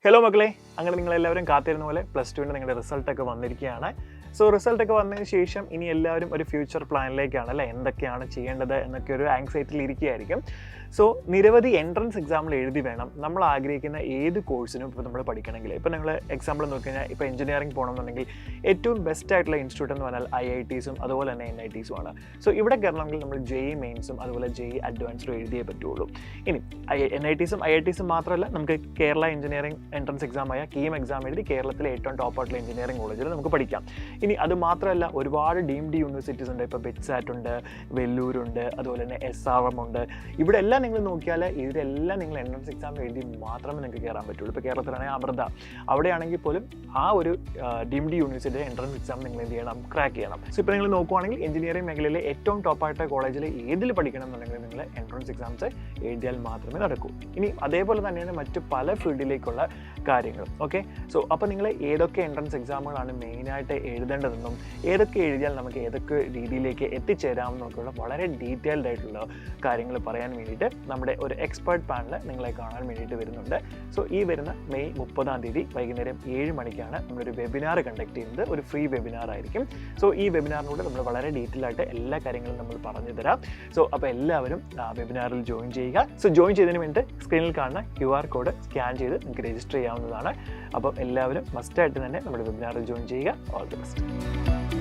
Hello മക്കളെ, അങ്ങനെ നിങ്ങളെല്ലാവരും കാത്തിരുന്ന പോലെ +2ൻ്റെ നിങ്ങളുടെ റിസൾട്ടൊക്കെ വന്നിരിക്കുകയാണ്. സോ റിസൾട്ടൊക്കെ വന്നതിന് ശേഷം ഇനി എല്ലാവരും ഒരു ഫ്യൂച്ചർ പ്ലാനിലേക്കാണ് അല്ലേ, എന്തൊക്കെയാണ് ചെയ്യേണ്ടത് എന്നൊക്കെ ഒരു ആങ്സൈറ്റിയിൽ ഇരിക്കുകയായിരിക്കും. സോ നിരവധി എൻട്രൻസ് എക്സാമിൽ എഴുതി വേണം നമ്മൾ ആഗ്രഹിക്കുന്ന ഏത് കോഴ്സിനും ഇപ്പോൾ നമ്മൾ പഠിക്കണമെങ്കിൽ. ഇപ്പോൾ നിങ്ങൾ എക്സാമ്പിൾ നോക്കിക്കഴിഞ്ഞാൽ ഇപ്പോൾ എഞ്ചിനീയറിംഗ് പോകണമെന്നുണ്ടെങ്കിൽ ഏറ്റവും ബെസ്റ്റ് ആയിട്ടുള്ള ഇൻസ്റ്റിറ്റ്യൂട്ട് എന്ന് പറഞ്ഞാൽ IITസും അതുപോലെ തന്നെ NITസും ആണ്. സോ ഇവിടെ കയറണമെങ്കിൽ നമ്മൾ JEE മെയിൻസും അതുപോലെ JEE അഡ്വാൻസ്ഡും എഴുതിയേ പറ്റുള്ളൂ. ഇനി NITസും IITസും മാത്രമല്ല, നമുക്ക് കേരള എഞ്ചിനീയറിംഗ് എൻട്രൻസ് എക്സാമായ KEAM എക്സാം എഴുതി കേരളത്തിലെ ഏറ്റവും ടോപ്പായിട്ടുള്ള എഞ്ചിനീയറിംഗ് കോളേജിൽ നമുക്ക് പഠിക്കാം. ഇനി അത് മാത്രമല്ല, ഒരുപാട് ഡീംഡ് യൂണിവേഴ്സിറ്റീസ് ഉണ്ട്. ഇപ്പോൾ ബെറ്റ്സാറ്റ് ഉണ്ട്, വെല്ലൂരുണ്ട്, അതുപോലെ തന്നെ SRM ഉണ്ട്. ഇവിടെ എല്ലാം നിങ്ങൾ നോക്കിയാൽ ഇതിലെല്ലാം നിങ്ങൾ എൻട്രൻസ് എക്സാം എഴുതി മാത്രമേ നിങ്ങൾക്ക് കയറാൻ പറ്റുള്ളൂ. ഇപ്പോൾ കേരളത്തിലാണെങ്കിൽ അമൃത, അവിടെയാണെങ്കിൽ പോലും ആ ഒരു ഡീംഡ് യൂണിവേഴ്സിറ്റിയുടെ എൻട്രൻസ് എക്സാം നിങ്ങൾ എന്ത് ചെയ്യണം, ക്രാക്ക് ചെയ്യണം. സോ ഇപ്പോൾ നിങ്ങൾ നോക്കുവാണെങ്കിൽ എഞ്ചിനീയറിംഗ് മേഖലയിലെ ഏറ്റവും ടോപ്പായിട്ട് കോളേജിൽ ഏതിൽ പഠിക്കണം എന്നുണ്ടെങ്കിൽ നിങ്ങൾ എൻട്രൻസ് എക്സാംസ് എഴുതിയാൽ മാത്രമേ നടക്കൂ. ഇനി അതേപോലെ തന്നെയാണ് മറ്റു പല ഫീൽഡിലേക്കുള്ള കാര്യങ്ങൾ. ഓക്കെ, സോ അപ്പോൾ നിങ്ങൾ ഏതൊക്കെ എൻട്രൻസ് എക്സാമുകളാണ് മെയിനായിട്ട് എഴുതേണ്ടതെന്നും ഏതൊക്കെ എഴുതിയാൽ നമുക്ക് ഏതൊക്കെ രീതിയിലേക്ക് എത്തിച്ചേരാമെന്നൊക്കെയുള്ള വളരെ ഡീറ്റെയിൽഡ് ആയിട്ടുള്ള കാര്യങ്ങൾ പറയാൻ വേണ്ടിയിട്ട് നമ്മുടെ ഒരു എക്സ്പേർട്ട് പാനൽ നിങ്ങളെ കാണാൻ വേണ്ടിയിട്ട് വരുന്നുണ്ട്. സോ ഈ വരുന്ന മെയ് 30-ാം തീയതി വൈകുന്നേരം 7 മണിക്കാണ് നമ്മളൊരു വെബിനാർ കണ്ടക്ട് ചെയ്യുന്നത്. ഒരു ഫ്രീ വെബിനാർ ആയിരിക്കും. സോ ഈ വെബിനാറിലൂടെ നമ്മൾ വളരെ ഡീറ്റെയിൽ ആയിട്ട് എല്ലാ കാര്യങ്ങളും നമ്മൾ പറഞ്ഞു തരാം. സോ അപ്പോൾ എല്ലാവരും വെബിനാറിൽ ജോയിൻ ചെയ്യുക. സോ ജോയിൻ ചെയ്തതിന് വേണ്ടി സ്ക്രീനിൽ കാണുന്ന QR കോഡ് സ്കാൻ ചെയ്ത് നിങ്ങൾക്ക് രജിസ്റ്റർ ചെയ്യാവുന്നതാണ്. അപ്പം എല്ലാവരും മസ്റ്റായിട്ട് തന്നെ നമ്മുടെ വെബിനാറിൽ ജോയിൻ ചെയ്യുക. All the best.